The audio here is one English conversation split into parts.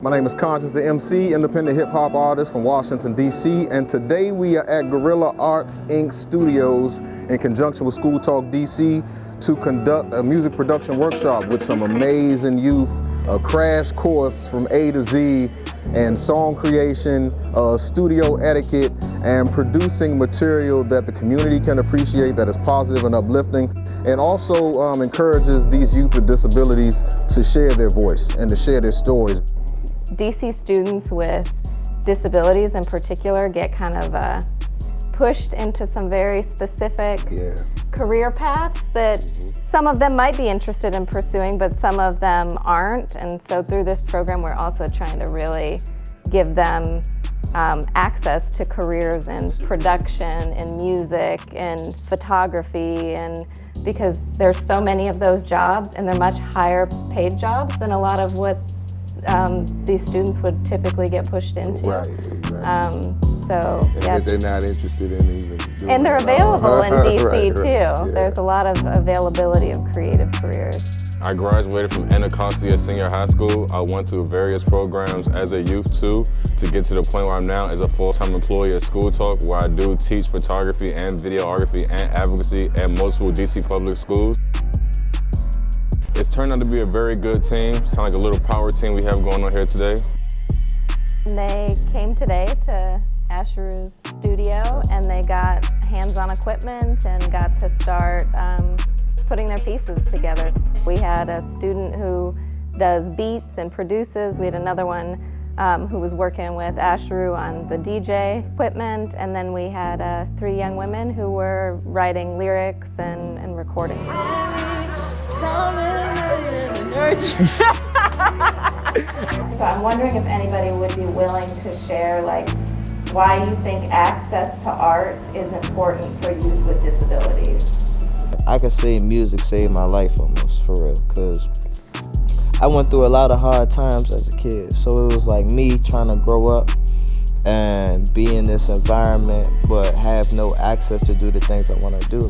My name is Conscious the MC, independent hip-hop artist from Washington, D.C., and today we are at Guerrilla Arts Inc. Studios in conjunction with SchoolTalk DC to conduct a music production workshop with some amazing youth, a crash course from A to Z and song creation, studio etiquette, and producing material that the community can appreciate, that is positive and uplifting, and also encourages these youth with disabilities to share their voice and to share their stories. DC students with disabilities in particular get kind of pushed into some very specific career paths that some of them might be interested in pursuing, but some of them aren't. And so through this program, we're also trying to really give them access to careers in production, in music, in photography, and because there's so many of those jobs and they're much higher paid jobs than a lot of what these students would typically get pushed into. Right, exactly. Yeah. They're not interested in even doing And they're available in DC right, too. Yeah. There's a lot of availability of creative careers. I graduated from Anacostia Senior High School. I went through various programs as a youth too, to get to the point where I'm now as a full-time employee at SchoolTalk, where I do teach photography and videography and advocacy at multiple DC public schools. It's turned out to be a very good team. Sounds like a little power team we have going on here today. They came today to Asheru's studio and they got hands-on equipment and got to start putting their pieces together. We had a student who does beats and produces. We had another one who was working with Asheru on the DJ equipment, and then we had 3 young women who were writing lyrics and recording. So I'm wondering if anybody would be willing to share why you think access to art is important for youth with disabilities. I could say music saved my life almost, for real, because I went through a lot of hard times as a kid. So it was like me trying to grow up and be in this environment but have no access to do the things I want to do.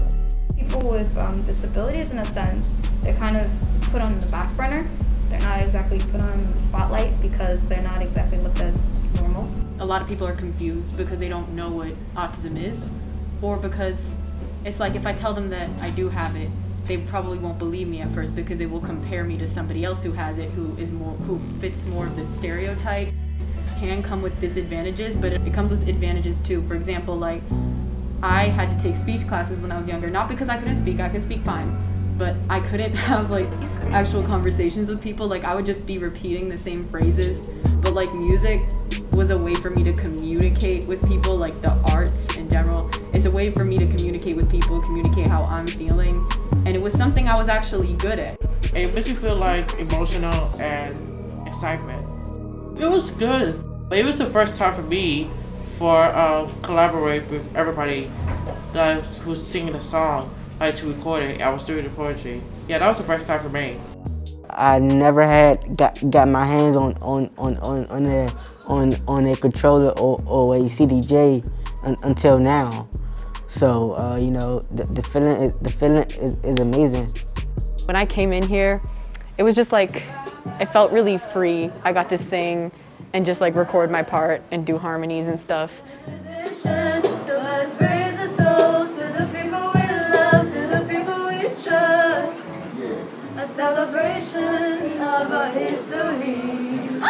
People with disabilities, in a sense, they're kind of put on the back burner. They're not exactly put on the spotlight because they're not exactly looked as normal. A lot of people are confused because they don't know what autism is, or because it's like if I tell them that I do have it, they probably won't believe me at first because they will compare me to somebody else who has it, who fits more of the stereotype. It can come with disadvantages, but it comes with advantages too. For example, I had to take speech classes when I was younger, not because I couldn't speak, I could speak fine, but I couldn't have actual conversations with people. I would just be repeating the same phrases, but music was a way for me to communicate with people. The arts in general, it's a way for me to communicate with people, communicate how I'm feeling, and it was something I was actually good at. It makes you feel emotional and excitement. It was good. It was the first time for me for collaborate with everybody that was singing a song, to record it. I was doing the poetry. Yeah, that was the first time for me. I never had got my hands on a controller or a CDJ until now. So the feeling is amazing. When I came in here, it was just it felt really free. I got to sing and just record my part and do harmonies and stuff. A celebration of our history.